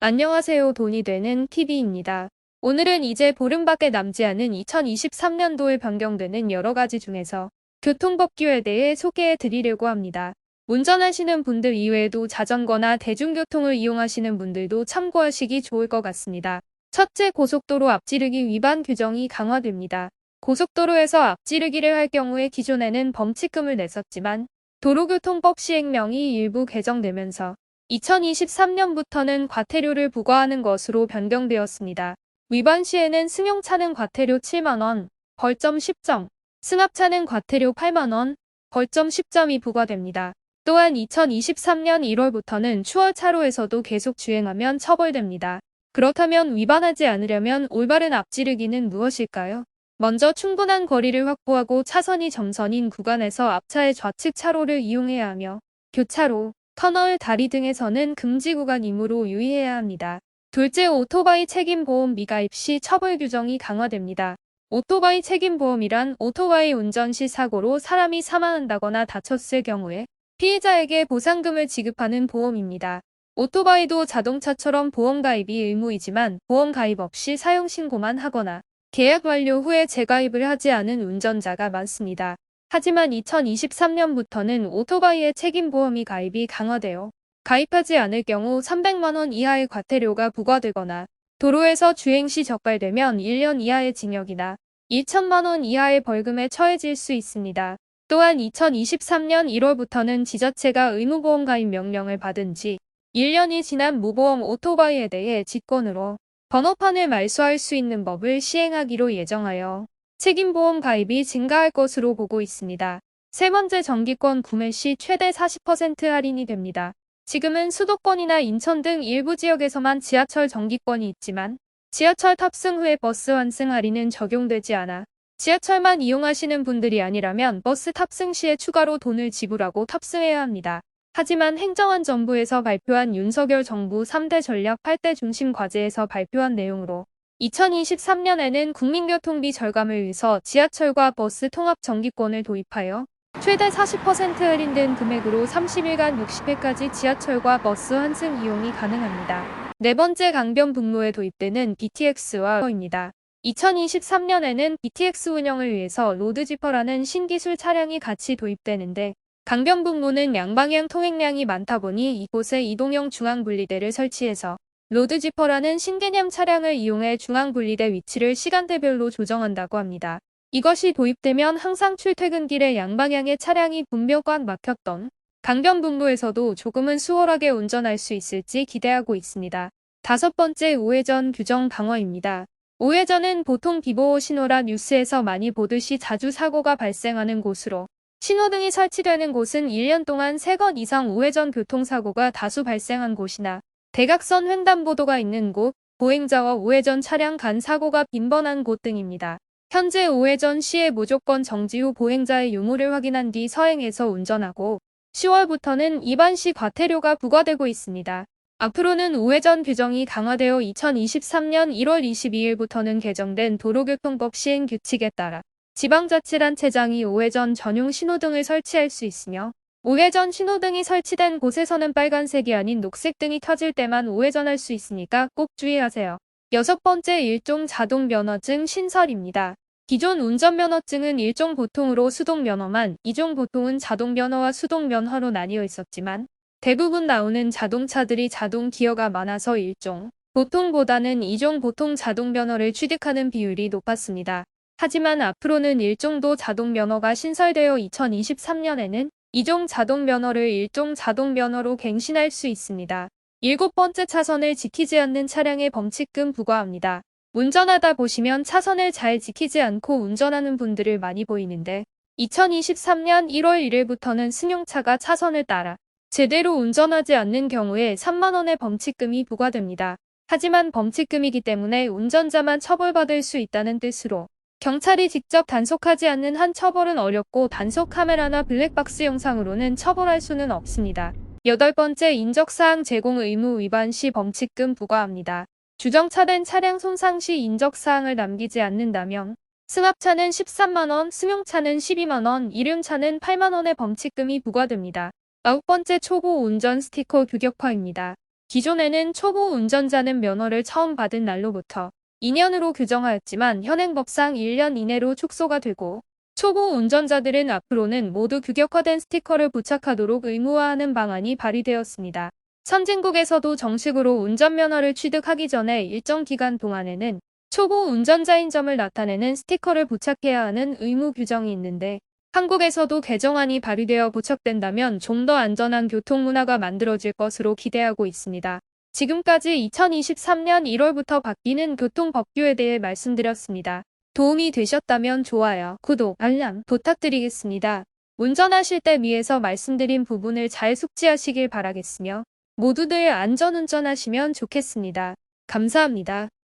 안녕하세요. 돈이 되는 TV입니다. 오늘은 이제 보름밖에 남지 않은 2023년도에 변경되는 여러 가지 중에서 교통법규에 대해 소개해 드리려고 합니다. 운전하시는 분들 이외에도 자전거나 대중교통을 이용하시는 분들도 참고하시기 좋을 것 같습니다. 첫째, 고속도로 앞지르기 위반 규정이 강화됩니다. 고속도로에서 앞지르기를 할 경우에 기존에는 범칙금을 냈었지만 도로교통법 시행령이 일부 개정되면서 2023년부터는 과태료를 부과하는 것으로 변경되었습니다. 위반 시에는 승용차는 과태료 7만원, 벌점 10점, 승합차는 과태료 8만원, 벌점 10점이 부과됩니다. 또한 2023년 1월부터는 추월차로에서도 계속 주행하면 처벌됩니다. 그렇다면 위반하지 않으려면 올바른 앞지르기는 무엇일까요? 먼저 충분한 거리를 확보하고 차선이 점선인 구간에서 앞차의 좌측 차로를 이용해야 하며 교차로, 터널, 다리 등에서는 금지 구간이므로 유의해야 합니다. 둘째, 오토바이 책임보험 미가입 시 처벌 규정이 강화됩니다. 오토바이 책임보험이란 오토바이 운전 시 사고로 사람이 사망한다거나 다쳤을 경우에 피해자에게 보상금을 지급하는 보험입니다. 오토바이도 자동차처럼 보험 가입이 의무이지만 보험 가입 없이 사용 신고만 하거나 계약 완료 후에 재가입을 하지 않은 운전자가 많습니다. 하지만 2023년부터는 오토바이의 책임보험이 가입이 강화되어 가입하지 않을 경우 300만원 이하의 과태료가 부과되거나 도로에서 주행 시 적발되면 1년 이하의 징역이나 1천만원 이하의 벌금에 처해질 수 있습니다. 또한 2023년 1월부터는 지자체가 의무보험 가입 명령을 받은 지 1년이 지난 무보험 오토바이에 대해 직권으로 번호판을 말소할 수 있는 법을 시행하기로 예정하여 책임보험 가입이 증가할 것으로 보고 있습니다. 세 번째, 정기권 구매 시 최대 40% 할인이 됩니다. 지금은 수도권이나 인천 등 일부 지역에서만 지하철 정기권이 있지만 지하철 탑승 후에 버스 환승 할인은 적용되지 않아 지하철만 이용하시는 분들이 아니라면 버스 탑승 시에 추가로 돈을 지불하고 탑승해야 합니다. 하지만 행정안전부에서 발표한 윤석열 정부 3대 전략 8대 중심 과제에서 발표한 내용으로 2023년에는 국민교통비 절감을 위해서 지하철과 버스 통합 정기권을 도입하여 최대 40% 할인된 금액으로 30일간 60회까지 지하철과 버스 환승 이용이 가능합니다. 네 번째, 강변북로에 도입되는 BTX와입니다. 2023년에는 BTX 운영을 위해서 로드지퍼라는 신기술 차량이 같이 도입되는데 강변북로는 양방향 통행량이 많다 보니 이곳에 이동형 중앙분리대를 설치해서 로드지퍼라는 신개념 차량을 이용해 중앙분리대 위치를 시간대별로 조정한다고 합니다. 이것이 도입되면 항상 출퇴근길에 양방향의 차량이 분명 꽉 막혔던 강변북로에서도 조금은 수월하게 운전할 수 있을지 기대하고 있습니다. 다섯 번째, 우회전 규정 강화입니다. 우회전은 보통 비보호 신호라 뉴스에서 많이 보듯이 자주 사고가 발생하는 곳으로 신호등이 설치되는 곳은 1년 동안 3건 이상 우회전 교통사고가 다수 발생한 곳이나 대각선 횡단보도가 있는 곳, 보행자와 우회전 차량 간 사고가 빈번한 곳 등입니다. 현재 우회전 시에 무조건 정지 후 보행자의 유무를 확인한 뒤 서행해서 운전하고 10월부터는 위반 시 과태료가 부과되고 있습니다. 앞으로는 우회전 규정이 강화되어 2023년 1월 22일부터는 개정된 도로교통법 시행 규칙에 따라 지방자치단체장이 우회전 전용 신호등을 설치할 수 있으며 우회전 신호등이 설치된 곳에서는 빨간색이 아닌 녹색등이 켜질 때만 우회전할 수 있으니까 꼭 주의하세요. 여섯 번째, 일종 자동면허증 신설입니다. 기존 운전면허증은 일종 보통으로 수동면허만, 이종 보통은 자동면허와 수동면허로 나뉘어 있었지만 대부분 나오는 자동차들이 자동 기어가 많아서 일종 보통보다는 이종 보통 자동면허를 취득하는 비율이 높았습니다. 하지만 앞으로는 일종도 자동면허가 신설되어 2023년에는 이종 자동면허를 일종 자동면허로 갱신할 수 있습니다. 일곱 번째, 차선을 지키지 않는 차량에 범칙금 부과합니다. 운전하다 보시면 차선을 잘 지키지 않고 운전하는 분들을 많이 보이는데 2023년 1월 1일부터는 승용차가 차선을 따라 제대로 운전하지 않는 경우에 3만원의 범칙금이 부과됩니다. 하지만 범칙금이기 때문에 운전자만 처벌받을 수 있다는 뜻으로 경찰이 직접 단속하지 않는 한 처벌은 어렵고 단속 카메라나 블랙박스 영상으로는 처벌할 수는 없습니다. 여덟 번째, 인적사항 제공 의무 위반 시 범칙금 부과합니다. 주정차된 차량 손상 시 인적사항을 남기지 않는다면 승합차는 13만원, 승용차는 12만원, 이륜차는 8만원의 범칙금이 부과됩니다. 아홉 번째, 초보 운전 스티커 규격화입니다. 기존에는 초보 운전자는 면허를 처음 받은 날로부터 2년으로 규정하였지만 현행법상 1년 이내로 축소가 되고 초보 운전자들은 앞으로는 모두 규격화된 스티커를 부착하도록 의무화하는 방안이 발의되었습니다. 선진국에서도 정식으로 운전면허를 취득하기 전에 일정 기간 동안에는 초보 운전자인 점을 나타내는 스티커를 부착해야 하는 의무 규정이 있는데 한국에서도 개정안이 발의되어 부착된다면 좀 더 안전한 교통문화가 만들어질 것으로 기대하고 있습니다. 지금까지 2023년 1월부터 바뀌는 교통법규에 대해 말씀드렸습니다. 도움이 되셨다면 좋아요, 구독, 알람 부탁드리겠습니다. 운전하실 때 위에서 말씀드린 부분을 잘 숙지하시길 바라겠으며 모두들 안전운전하시면 좋겠습니다. 감사합니다.